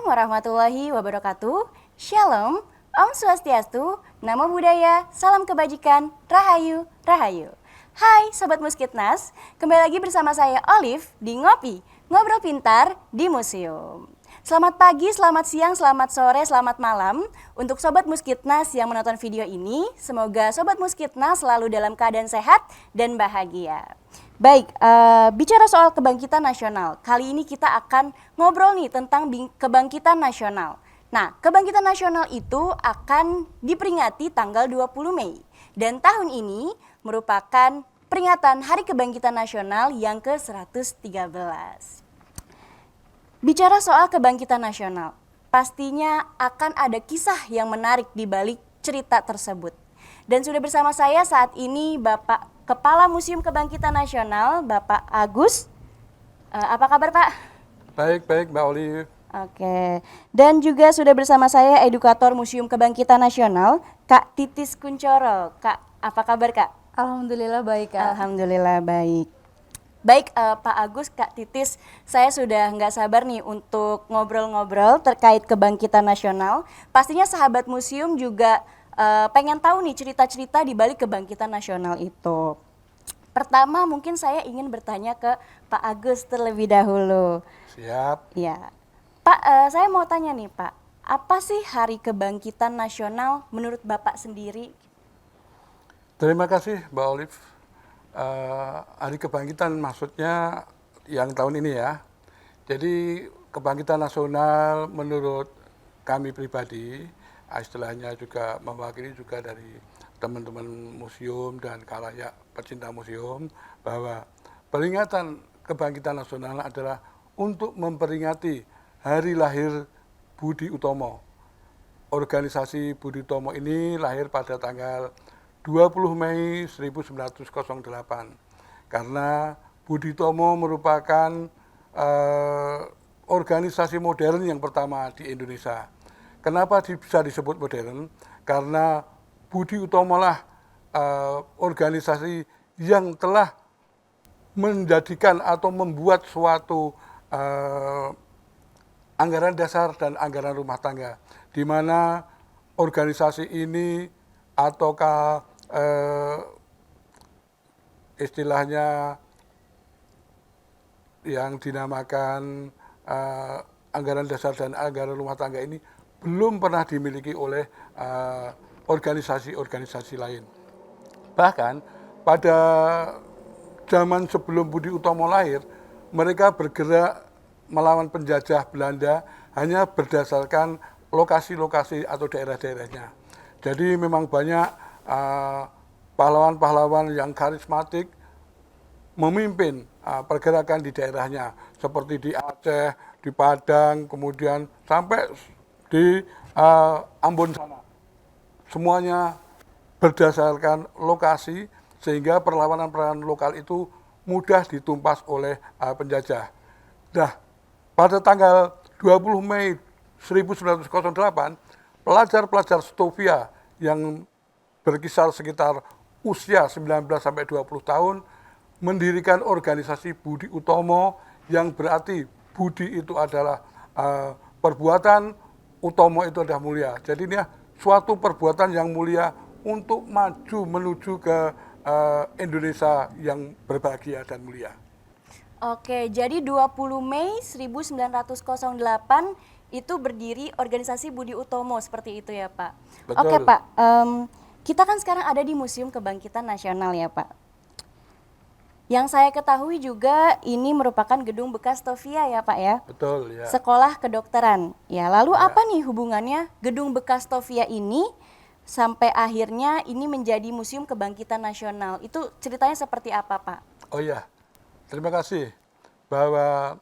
Assalamualaikum warahmatullahi wabarakatuh. Shalom, Om Swastiastu, Namo Buddhaya, Salam Kebajikan, Rahayu, Rahayu. Hai Sobat Muskitnas, kembali lagi bersama saya Olive di Ngopi, Ngobrol Pintar di Museum. Selamat pagi, selamat siang, selamat sore, selamat malam. Untuk Sobat Muskitnas yang menonton video ini, semoga Sobat Muskitnas selalu dalam keadaan sehat dan bahagia. Baik, bicara soal kebangkitan nasional, kali ini kita akan ngobrol nih tentang kebangkitan nasional. Nah, kebangkitan nasional itu akan diperingati tanggal 20 Mei. Dan tahun ini merupakan peringatan Hari Kebangkitan Nasional yang ke-113. Bicara soal kebangkitan nasional, pastinya akan ada kisah yang menarik di balik cerita tersebut. Dan sudah bersama saya saat ini Bapak Kepala Museum Kebangkitan Nasional, Bapak Agus. Apa kabar Pak? Baik Mbak Olive. Oke, dan juga sudah bersama saya Edukator Museum Kebangkitan Nasional, Kak Titis Kuncoro. Kak, apa kabar Kak? Alhamdulillah baik Kak. Alhamdulillah baik. Baik Pak Agus, Kak Titis, saya sudah nggak sabar nih untuk ngobrol-ngobrol terkait kebangkitan nasional. Pastinya sahabat museum juga pengen tahu nih cerita-cerita di balik kebangkitan nasional itu. Pertama mungkin saya ingin bertanya ke Pak Agus terlebih dahulu. Siap. Ya, Pak, saya mau tanya nih Pak, apa sih Hari Kebangkitan Nasional menurut Bapak sendiri? Terima kasih Mbak Olive. Hari Kebangkitan maksudnya yang tahun ini ya. Jadi kebangkitan nasional menurut kami pribadi, istilahnya juga mewakili juga dari teman-teman museum dan khalayak pecinta museum, bahwa peringatan kebangkitan nasional adalah untuk memperingati hari lahir Budi Utomo. Organisasi Budi Utomo ini lahir pada tanggal 20 Mei 1908 karena Budi Utomo merupakan organisasi modern yang pertama di Indonesia. Kenapa bisa disebut modern? Karena Budi Utomo lah organisasi yang telah menjadikan atau membuat suatu anggaran dasar dan anggaran rumah tangga, di mana organisasi ini ataukah istilahnya yang dinamakan anggaran dasar dan anggaran rumah tangga ini belum pernah dimiliki oleh organisasi-organisasi lain. Bahkan pada zaman sebelum Budi Utomo lahir, mereka bergerak melawan penjajah Belanda hanya berdasarkan lokasi-lokasi atau daerah-daerahnya. Jadi memang banyak pahlawan-pahlawan yang karismatik memimpin pergerakan di daerahnya, seperti di Aceh, di Padang, kemudian sampai di Ambon sana. Semuanya berdasarkan lokasi, sehingga perlawanan-perlawanan lokal itu mudah ditumpas oleh penjajah. Nah, pada tanggal 20 Mei 1908, pelajar-pelajar Stovia yang berkisar sekitar usia 19 sampai 20 tahun mendirikan organisasi Budi Utomo, yang berarti Budi itu adalah perbuatan, Utomo itu adalah mulia. Jadi ini suatu perbuatan yang mulia untuk maju menuju ke Indonesia yang berbahagia dan mulia. Oke, jadi 20 Mei 1908 itu berdiri organisasi Budi Utomo, seperti itu ya Pak? Betul. Oke Pak, kita kan sekarang ada di Museum Kebangkitan Nasional ya Pak. Yang saya ketahui juga ini merupakan gedung bekas Stovia ya Pak ya? Betul ya. Sekolah kedokteran. Ya, lalu Ya. apa nih hubungannya gedung bekas Stovia ini sampai akhirnya ini menjadi Museum Kebangkitan Nasional? Itu ceritanya seperti apa Pak? Oh iya, terima kasih. Bahwa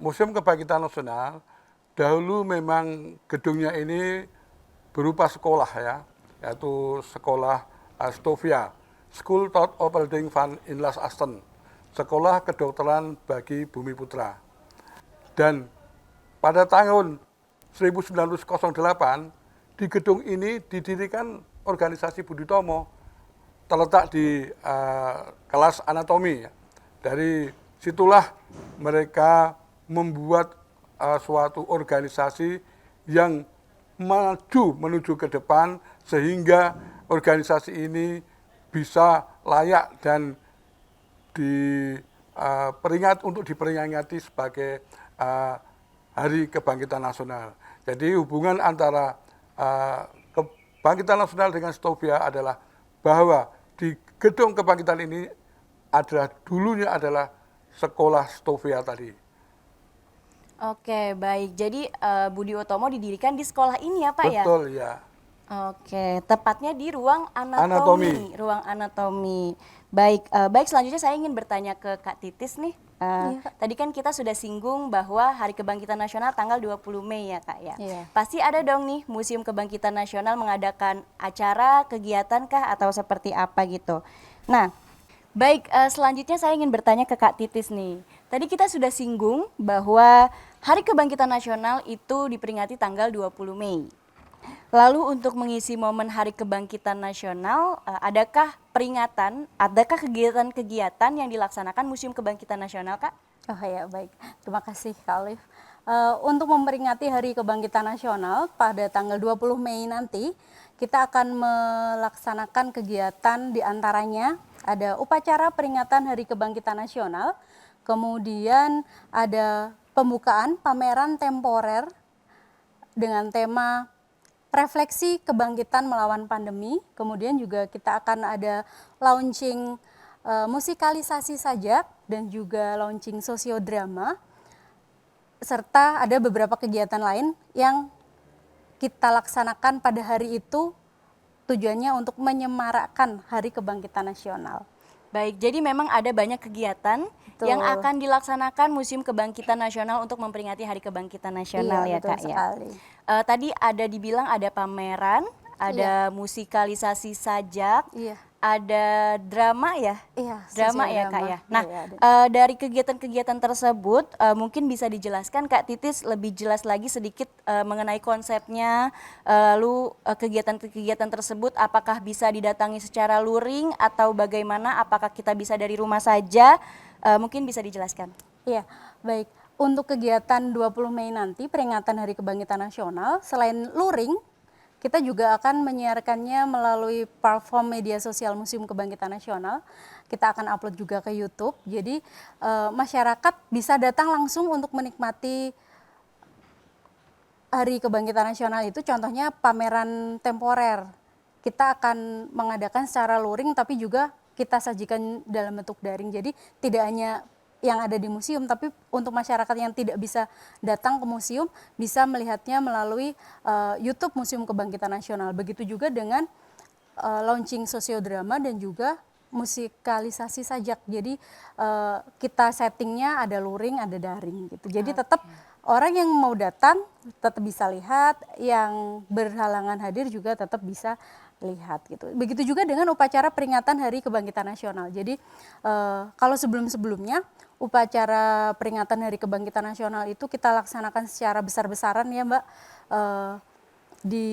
Museum Kebangkitan Nasional dahulu memang gedungnya ini berupa sekolah ya, yaitu sekolah Stovia, School Tot Opleiding van Inlas Asten, sekolah kedokteran bagi Bumi Putra. Dan pada tahun 1908 di gedung ini didirikan organisasi Budi Utomo, terletak di kelas anatomi. Dari situlah mereka membuat suatu organisasi yang maju menuju ke depan sehingga organisasi ini bisa layak dan diperingati sebagai Hari Kebangkitan Nasional. Jadi hubungan antara Kebangkitan Nasional dengan Stovia adalah bahwa di gedung kebangkitan ini dulunya adalah sekolah Stovia tadi. Oke, baik. Jadi Budi Utomo didirikan di sekolah ini ya Pak ya? Betul ya. Oke, tepatnya di ruang Anatomi. ruang anatomi. Baik, baik selanjutnya saya ingin bertanya ke Kak Titis nih. Tadi kan kita sudah singgung bahwa Hari Kebangkitan Nasional tanggal 20 Mei ya Kak ya. Iya. Pasti ada dong nih Museum Kebangkitan Nasional mengadakan acara, kegiatan kah atau seperti apa gitu. Nah, baik selanjutnya saya ingin bertanya ke Kak Titis nih. Tadi kita sudah singgung bahwa Hari Kebangkitan Nasional itu diperingati tanggal 20 Mei. Lalu untuk mengisi momen Hari Kebangkitan Nasional, adakah kegiatan-kegiatan yang dilaksanakan Museum Kebangkitan Nasional, Kak? Oh ya, baik. Terima kasih Kak Olive. Untuk memperingati Hari Kebangkitan Nasional pada tanggal 20 Mei nanti, kita akan melaksanakan kegiatan diantaranya ada upacara peringatan Hari Kebangkitan Nasional, kemudian ada pembukaan pameran temporer dengan tema refleksi kebangkitan melawan pandemi, kemudian juga kita akan ada launching musikalisasi sajak dan juga launching sosiodrama, serta ada beberapa kegiatan lain yang kita laksanakan pada hari itu tujuannya untuk menyemarakkan Hari Kebangkitan Nasional. Baik, jadi memang ada banyak kegiatan yang akan dilaksanakan Museum Kebangkitan Nasional untuk memperingati Hari Kebangkitan Nasional ya Kak ya. Tadi ada dibilang ada pameran, ada musikalisasi sajak, ada drama ya? Drama ya Kak ya. Nah, dari kegiatan-kegiatan tersebut mungkin bisa dijelaskan Kak Titis lebih jelas lagi sedikit mengenai konsepnya, lalu kegiatan-kegiatan tersebut apakah bisa didatangi secara luring atau bagaimana, apakah kita bisa dari rumah saja, mungkin bisa dijelaskan. Iya, baik. Untuk kegiatan 20 Mei nanti peringatan Hari Kebangkitan Nasional, selain luring, kita juga akan menyiarkannya melalui platform media sosial Museum Kebangkitan Nasional. Kita akan upload juga ke YouTube. Jadi masyarakat bisa datang langsung untuk menikmati Hari Kebangkitan Nasional itu. Contohnya pameran temporer. Kita akan mengadakan secara luring tapi juga kita sajikan dalam bentuk daring. Jadi tidak hanya yang ada di museum, tapi untuk masyarakat yang tidak bisa datang ke museum bisa melihatnya melalui YouTube Museum Kebangkitan Nasional. Begitu juga dengan launching sosiodrama dan juga musikalisasi sajak. Jadi kita settingnya ada luring, ada daring gitu. Jadi tetap orang yang mau datang tetap bisa lihat, yang berhalangan hadir juga tetap bisa lihat gitu. Begitu juga dengan upacara peringatan Hari Kebangkitan Nasional. Jadi kalau sebelum-sebelumnya upacara peringatan Hari Kebangkitan Nasional itu kita laksanakan secara besar-besaran ya Mbak, di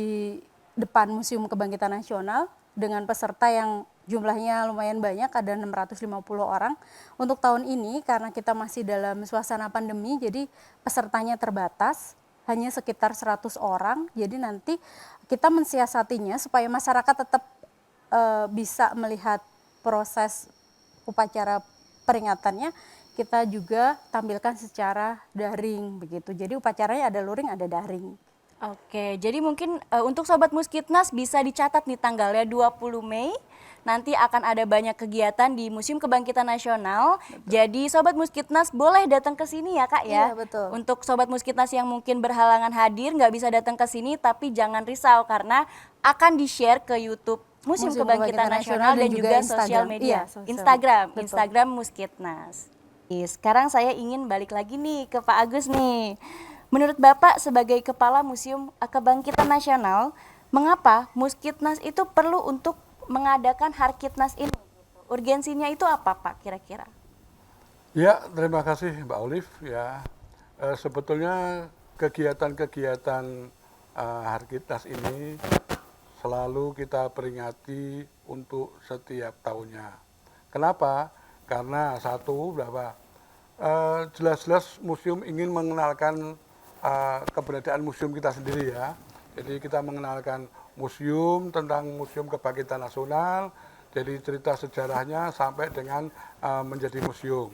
depan Museum Kebangkitan Nasional dengan peserta yang jumlahnya lumayan banyak, ada 650 orang. Untuk tahun ini karena kita masih dalam suasana pandemi, jadi pesertanya terbatas, hanya sekitar 100 orang. Jadi nanti kita mensiasatinya supaya masyarakat tetap bisa melihat proses upacara peringatannya, kita juga tampilkan secara daring begitu. Jadi upacaranya ada luring, ada daring. Oke, jadi mungkin untuk Sobat Muskitnas bisa dicatat nih tanggalnya 20 Mei. Nanti akan ada banyak kegiatan di Museum Kebangkitan Nasional. Betul. Jadi Sobat Muskitnas boleh datang ke sini ya Kak ya. Iya, betul. Untuk Sobat Muskitnas yang mungkin berhalangan hadir, nggak bisa datang ke sini, tapi jangan risau karena akan di-share ke YouTube Museum Kebangkitan Nasional dan juga sosial media. Instagram Muskitnas. Sekarang saya ingin balik lagi nih ke Pak Agus nih. Menurut Bapak sebagai Kepala Museum Kebangkitan Nasional, mengapa Muskitnas itu perlu untuk mengadakan Harkitnas ini? Urgensinya itu apa Pak kira-kira? Ya, terima kasih Mbak Olive. Ya, sebetulnya kegiatan-kegiatan Harkitnas ini selalu kita peringati untuk setiap tahunnya. Kenapa? Karena satu, bahwa jelas-jelas museum ingin mengenalkan keberadaan museum kita sendiri ya. Jadi kita mengenalkan museum tentang Museum Kebangkitan Nasional, jadi cerita sejarahnya sampai dengan menjadi museum.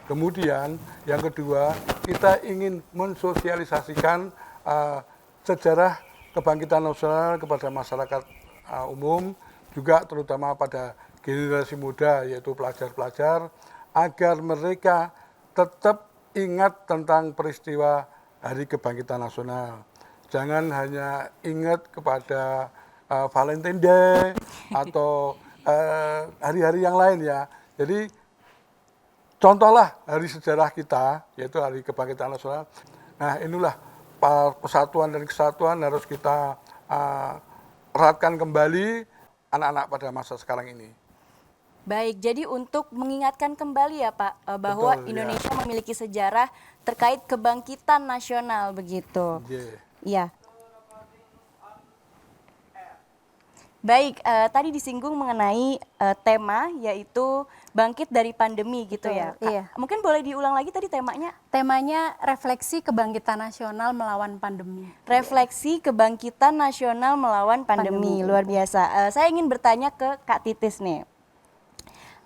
Kemudian yang kedua, kita ingin mensosialisasikan sejarah kebangkitan nasional kepada masyarakat umum, juga terutama pada generasi muda yaitu pelajar-pelajar, agar mereka tetap ingat tentang peristiwa Hari Kebangkitan Nasional. Jangan hanya ingat kepada Valentine Day atau hari-hari yang lain ya. Jadi contohlah hari sejarah kita, yaitu Hari Kebangkitan Nasional. Nah inilah persatuan dan kesatuan harus kita eratkan kembali anak-anak pada masa sekarang ini. Baik, jadi untuk mengingatkan kembali ya Pak, bahwa Betul, ya. Indonesia memiliki sejarah terkait kebangkitan nasional begitu. Yeah. Iya. Baik, tadi disinggung mengenai tema yaitu bangkit dari pandemi gitu Betul, ya. Kak. iya. Mungkin boleh diulang lagi tadi temanya? Temanya refleksi kebangkitan nasional melawan pandemi. Refleksi kebangkitan nasional melawan pandemi. Pandemi. Luar biasa. Saya ingin bertanya ke Kak Titis nih.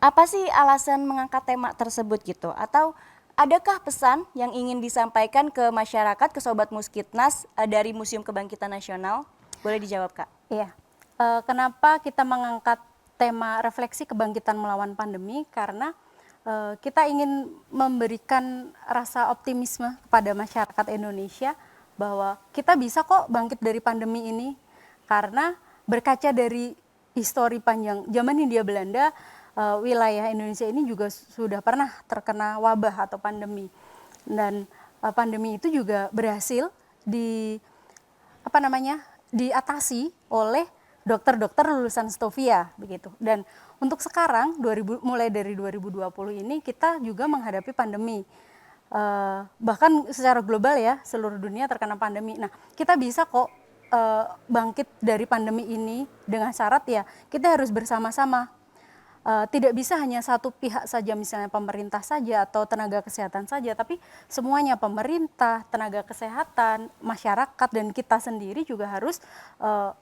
Apa sih alasan mengangkat tema tersebut gitu? Atau adakah pesan yang ingin disampaikan ke masyarakat, ke Sobat Muskitnas dari Museum Kebangkitan Nasional? Boleh dijawab Kak. Iya. Kenapa kita mengangkat tema refleksi kebangkitan melawan pandemi? Karena kita ingin memberikan rasa optimisme kepada masyarakat Indonesia bahwa kita bisa kok bangkit dari pandemi ini, karena berkaca dari histori panjang zaman Hindia Belanda, wilayah Indonesia ini juga sudah pernah terkena wabah atau pandemi, dan pandemi itu juga berhasil diatasi oleh dokter-dokter lulusan Stovia begitu. Dan untuk sekarang mulai dari 2020 ini kita juga menghadapi pandemi. Bahkan secara global ya, seluruh dunia terkena pandemi. Nah, kita bisa kok bangkit dari pandemi ini dengan syarat ya kita harus bersama-sama. Tidak bisa hanya satu pihak saja, misalnya pemerintah saja atau tenaga kesehatan saja, tapi semuanya, pemerintah, tenaga kesehatan, masyarakat, dan kita sendiri juga harus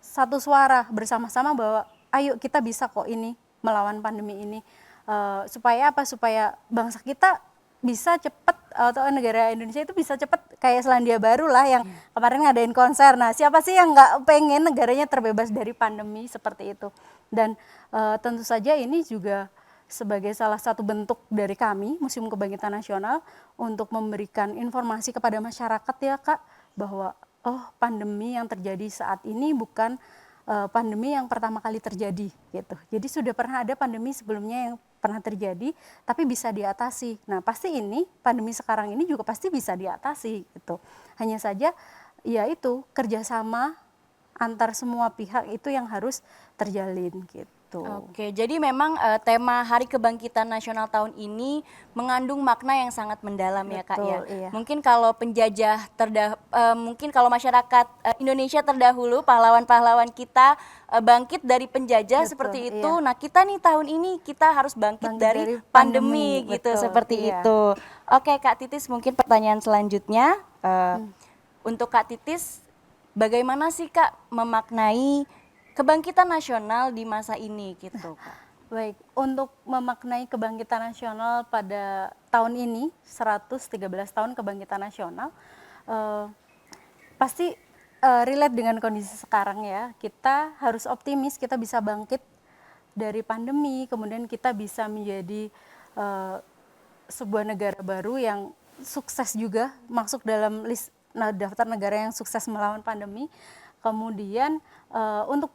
satu suara bersama-sama bahwa ayo kita bisa kok ini melawan pandemi ini. Supaya apa? Supaya bangsa kita bisa cepat, atau negara Indonesia itu bisa cepat kayak Selandia Baru lah yang kemarin ngadain konser. Nah, siapa sih yang nggak pengen negaranya terbebas dari pandemi seperti itu? Dan tentu saja ini juga sebagai salah satu bentuk dari kami, Museum Kebangkitan Nasional, untuk memberikan informasi kepada masyarakat ya Kak, bahwa pandemi yang terjadi saat ini bukan pandemi yang pertama kali terjadi gitu. Jadi sudah pernah ada pandemi sebelumnya yang pernah terjadi, tapi bisa diatasi. Nah, pasti ini pandemi sekarang ini juga pasti bisa diatasi gitu. Hanya saja ya itu kerjasama antar semua pihak itu yang harus terjalin gitu. Oke, jadi memang tema Hari Kebangkitan Nasional tahun ini mengandung makna yang sangat mendalam. Betul, ya Kak ya. iya. Mungkin kalau penjajah mungkin kalau masyarakat Indonesia terdahulu, pahlawan-pahlawan kita bangkit dari penjajah. Betul, seperti iya. itu. Nah, kita nih tahun ini kita harus bangkit Bangkit dari dari pandemi pandemi, gitu, betul, seperti iya. itu. Oke Kak Titis, mungkin pertanyaan selanjutnya untuk Kak Titis, bagaimana sih Kak memaknai kebangkitan nasional di masa ini gitu Kak? Baik, untuk memaknai kebangkitan nasional pada tahun ini, 113 tahun kebangkitan nasional, pasti relate dengan kondisi sekarang ya. Kita harus optimis, kita bisa bangkit dari pandemi, kemudian kita bisa menjadi sebuah negara baru yang sukses juga, masuk dalam list daftar negara yang sukses melawan pandemi. Kemudian untuk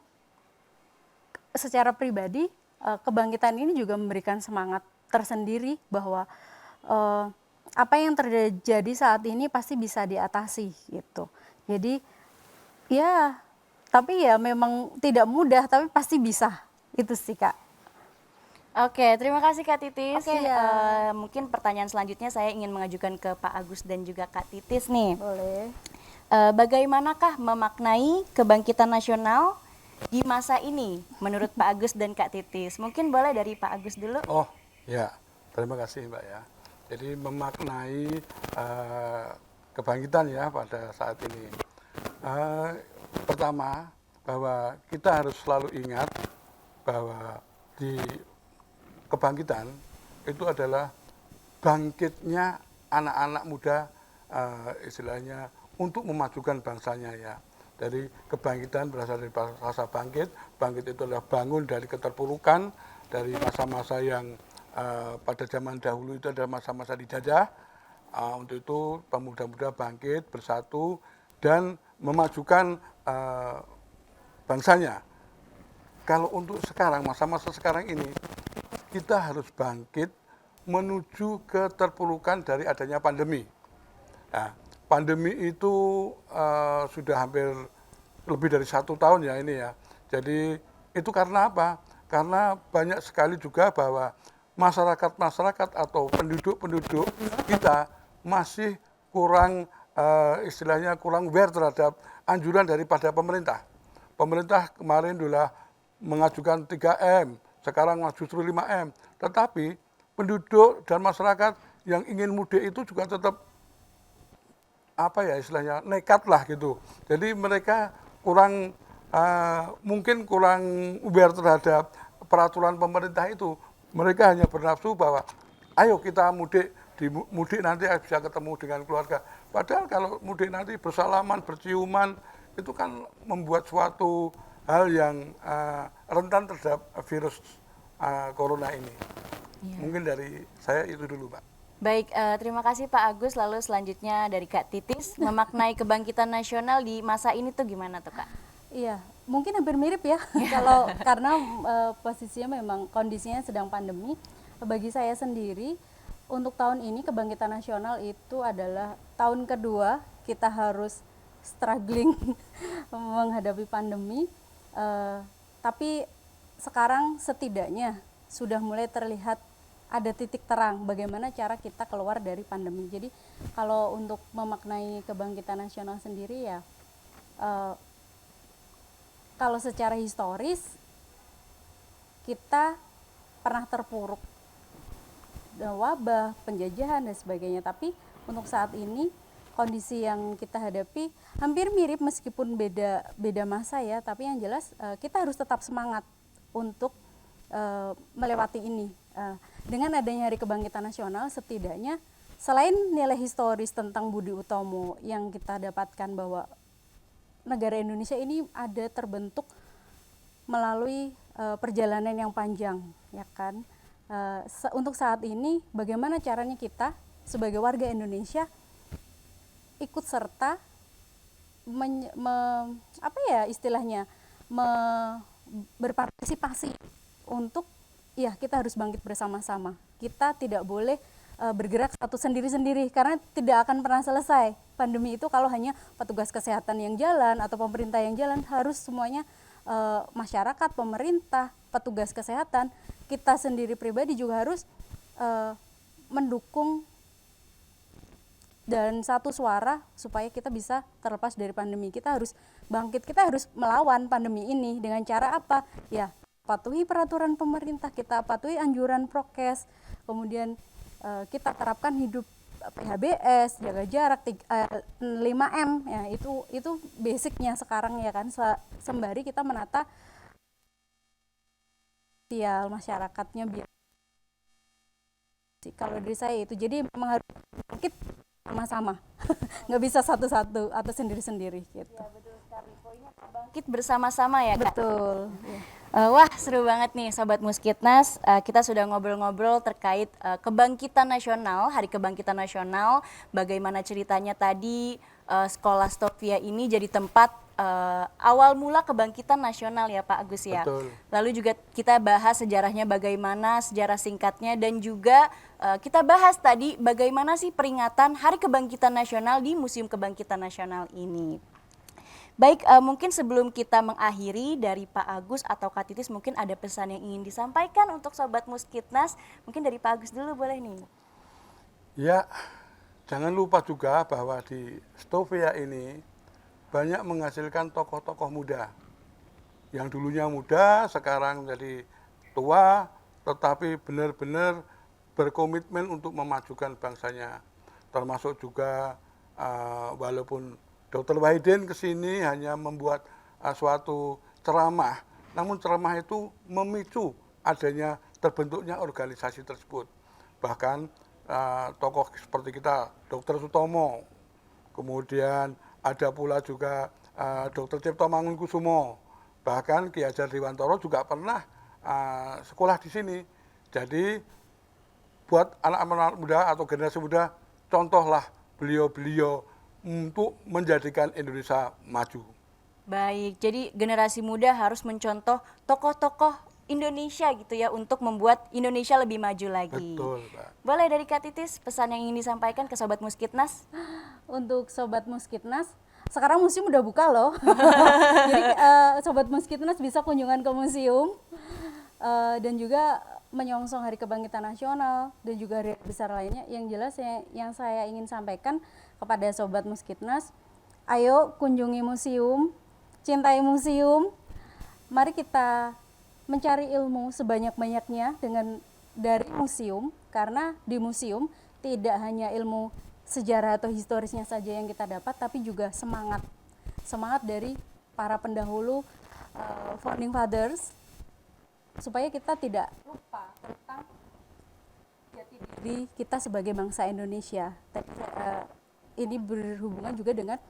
secara pribadi, kebangkitan ini juga memberikan semangat tersendiri bahwa apa yang terjadi saat ini pasti bisa diatasi gitu. Jadi ya, tapi ya memang tidak mudah, tapi pasti bisa. Itu sih Kak. Oke, terima kasih Kak Titis. Oke, ya. Mungkin pertanyaan selanjutnya saya ingin mengajukan ke Pak Agus dan juga Kak Titis nih. Boleh. Bagaimanakah memaknai kebangkitan nasional di masa ini menurut Pak Agus dan Kak Titis? Mungkin boleh dari Pak Agus dulu. Oh ya, terima kasih Mbak ya. Jadi memaknai kebangkitan ya pada saat ini. Pertama, bahwa kita harus selalu ingat bahwa di kebangkitan itu adalah bangkitnya anak-anak muda, istilahnya untuk memajukan bangsanya ya. Dari kebangkitan berasal dari rasa bangkit. Bangkit itu adalah bangun dari keterpurukan, dari masa-masa yang pada zaman dahulu itu adalah masa-masa dijajah. Untuk itu pemuda-muda bangkit, bersatu, dan memajukan bangsanya. Kalau untuk sekarang, masa-masa sekarang ini, kita harus bangkit menuju keterpurukan dari adanya pandemi. Nah, pandemi itu sudah hampir lebih dari 1 tahun ya ini ya. Jadi itu karena apa? Karena banyak sekali juga bahwa masyarakat-masyarakat atau penduduk-penduduk kita masih kurang istilahnya kurang aware terhadap anjuran daripada pemerintah. Pemerintah kemarin dulu mengajukan 3M, sekarang justru 5M. Tetapi penduduk dan masyarakat yang ingin mudik itu juga tetap istilahnya nekat lah gitu. Jadi mereka kurang mungkin kurang aware terhadap peraturan pemerintah itu. Mereka hanya bernafsu bahwa ayo kita mudik, di mudik nanti bisa ketemu dengan keluarga. Padahal kalau mudik nanti bersalaman, berciuman, itu kan membuat suatu hal yang rentan terhadap virus corona ini. Ya. Mungkin dari saya itu dulu, Pak. Baik, terima kasih Pak Agus. Lalu selanjutnya dari Kak Titis, memaknai kebangkitan nasional di masa ini tuh gimana tuh Kak? Iya, mungkin hampir mirip ya, kalau karena posisinya memang kondisinya sedang pandemi. Bagi saya sendiri, untuk tahun ini kebangkitan nasional itu adalah tahun kedua kita harus struggling menghadapi pandemi. Tapi sekarang setidaknya sudah mulai terlihat ada titik terang bagaimana cara kita keluar dari pandemi. Jadi kalau untuk memaknai kebangkitan nasional sendiri ya, kalau secara historis kita pernah terpuruk wabah, penjajahan dan sebagainya. Tapi untuk saat ini kondisi yang kita hadapi hampir mirip meskipun beda masa ya. Tapi yang jelas kita harus tetap semangat untuk melewati ini. Dengan adanya Hari Kebangkitan Nasional, setidaknya selain nilai historis tentang Budi Utomo yang kita dapatkan bahwa negara Indonesia ini ada terbentuk melalui perjalanan yang panjang, ya kan? Untuk saat ini, bagaimana caranya kita sebagai warga Indonesia ikut serta berpartisipasi untuk ya kita harus bangkit bersama-sama. Kita tidak boleh bergerak satu sendiri-sendiri karena tidak akan pernah selesai. Pandemi itu kalau hanya petugas kesehatan yang jalan atau pemerintah yang jalan, harus semuanya masyarakat, pemerintah, petugas kesehatan, kita sendiri pribadi juga harus mendukung dan satu suara supaya kita bisa terlepas dari pandemi. Kita harus bangkit, kita harus melawan pandemi ini dengan cara apa? Ya, patuhi peraturan pemerintah, kita patuhi anjuran prokes, kemudian kita terapkan hidup PHBS, jaga jarak 5M, ya itu basicnya sekarang ya kan, sembari kita menata sosial masyarakatnya biar. Kalau dari saya itu, jadi memang harus bangkit sama-sama, nggak bisa satu-satu atau sendiri-sendiri gitu. Ya, betul sekali. Poinnya bangkit bersama-sama ya Kak? Betul. Wah, seru banget nih Sobat Muskitnas. Kita sudah ngobrol-ngobrol terkait kebangkitan nasional, Hari Kebangkitan Nasional. Bagaimana ceritanya tadi Sekolah Stovia ini jadi tempat awal mula kebangkitan nasional ya Pak Agus ya. Betul. Lalu juga kita bahas sejarahnya bagaimana, sejarah singkatnya, dan juga kita bahas tadi bagaimana sih peringatan Hari Kebangkitan Nasional di Museum Kebangkitan Nasional ini. Baik, mungkin sebelum kita mengakhiri dari Pak Agus atau Kak Titis, mungkin ada pesan yang ingin disampaikan untuk Sobat Muskitnas. Mungkin dari Pak Agus dulu boleh nih. Ya, jangan lupa juga bahwa di Stovia ini banyak menghasilkan tokoh-tokoh muda. Yang dulunya muda, sekarang menjadi tua, tetapi benar-benar berkomitmen untuk memajukan bangsanya. Termasuk juga walaupun Dr. Wahidin kesini hanya membuat suatu ceramah, namun ceramah itu memicu adanya terbentuknya organisasi tersebut. Bahkan tokoh seperti kita, Dr. Sutomo, kemudian ada pula juga Dr. Cipto Mangunkusumo, bahkan Ki Hajar Dewantoro juga pernah sekolah di sini. Jadi buat anak-anak muda atau generasi muda, contohlah beliau-beliau untuk menjadikan Indonesia maju. Baik, jadi generasi muda harus mencontoh tokoh-tokoh Indonesia gitu ya untuk membuat Indonesia lebih maju lagi. Betul, Pak. Boleh dari Kak Titis pesan yang ingin disampaikan ke Sobat Muskitnas? Untuk Sobat Muskitnas, sekarang museum udah buka loh. Jadi Sobat Muskitnas bisa kunjungan ke museum dan juga menyongsong Hari Kebangkitan Nasional dan juga hari besar lainnya. Yang jelas yang saya ingin sampaikan kepada Sobat Muskitnas, ayo kunjungi museum, cintai museum, mari kita mencari ilmu sebanyak-banyaknya dari museum, karena di museum tidak hanya ilmu sejarah atau historisnya saja yang kita dapat, tapi juga semangat dari para pendahulu, founding fathers, supaya kita tidak lupa tentang jati diri kita sebagai bangsa Indonesia. Ini berhubungan juga dengan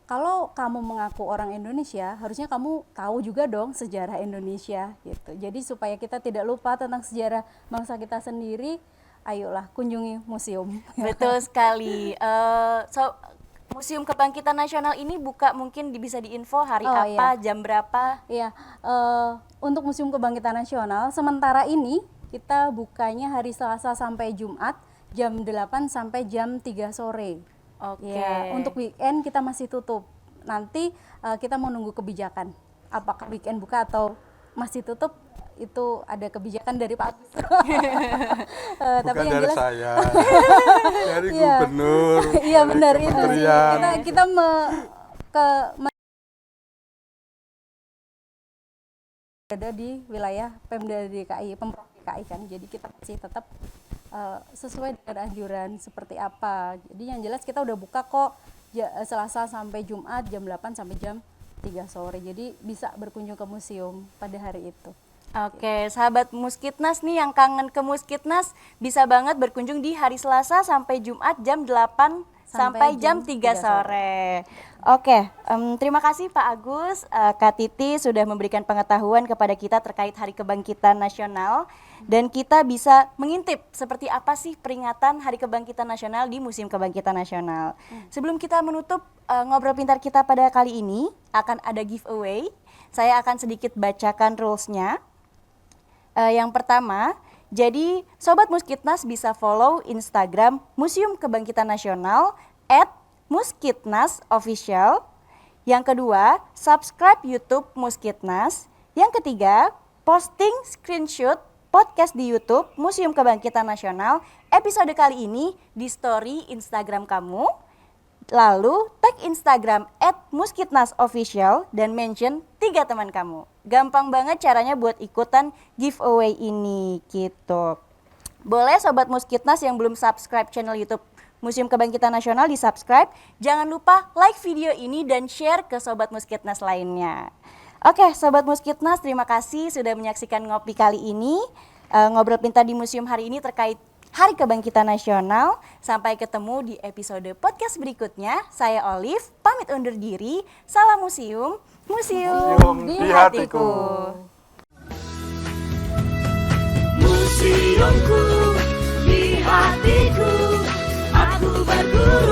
kalau kamu mengaku orang Indonesia, harusnya kamu tahu juga dong sejarah Indonesia gitu. Jadi supaya kita tidak lupa tentang sejarah bangsa kita sendiri, ayolah kunjungi museum. Betul sekali. Museum Kebangkitan Nasional ini buka mungkin bisa diinfo hari apa, jam berapa? Iya, untuk Museum Kebangkitan Nasional sementara ini kita bukanya hari Selasa sampai Jumat jam 8 sampai jam 3 sore. Oke. Ya, untuk weekend kita masih tutup. Nanti kita mau nunggu kebijakan. Apakah weekend buka atau masih tutup? Itu ada kebijakan dari Pak Agus. Bukan yang dari jelas, saya, dari gubernur. Iya benar itu sih. kementerian. Kita berada di wilayah Pemda DKI, Pemprov DKI kan. Jadi kita masih tetap sesuai dengan anjuran seperti apa. Jadi yang jelas kita udah buka kok Selasa sampai Jumat jam 8 sampai jam 3 sore. Jadi bisa berkunjung ke museum pada hari itu. Oke, sahabat Muskitnas nih yang kangen ke Muskitnas bisa banget berkunjung di hari Selasa sampai Jumat jam 8 sampai jam 3 sore. Oke, terima kasih Pak Agus, Kak Titi sudah memberikan pengetahuan kepada kita terkait Hari Kebangkitan Nasional dan kita bisa mengintip seperti apa sih peringatan Hari Kebangkitan Nasional di Museum Kebangkitan Nasional. Sebelum kita menutup ngobrol pintar kita pada kali ini, akan ada giveaway. Saya akan sedikit bacakan rules-nya. Yang pertama, jadi Sobat Muskitnas bisa follow Instagram Museum Kebangkitan Nasional @muskitnasofficial. Yang kedua, subscribe YouTube Muskitnas. Yang ketiga, posting screenshot podcast di YouTube Museum Kebangkitan Nasional episode kali ini di story Instagram kamu. Lalu tag Instagram @muskitnasofficial dan mention 3 teman kamu. Gampang banget caranya buat ikutan giveaway ini gitu. Boleh Sobat Muskitnas yang belum subscribe channel YouTube Museum Kebangkitan Nasional di subscribe. Jangan lupa like video ini dan share ke Sobat Muskitnas lainnya. Oke Sobat Muskitnas, terima kasih sudah menyaksikan ngopi kali ini. Ngobrol pintar di museum hari ini terkait Hari Kebangkitan Nasional. Sampai ketemu di episode podcast berikutnya. Saya Olive, pamit undur diri. Salam museum, museum di hatiku. Museumku di hatiku, aku berguru.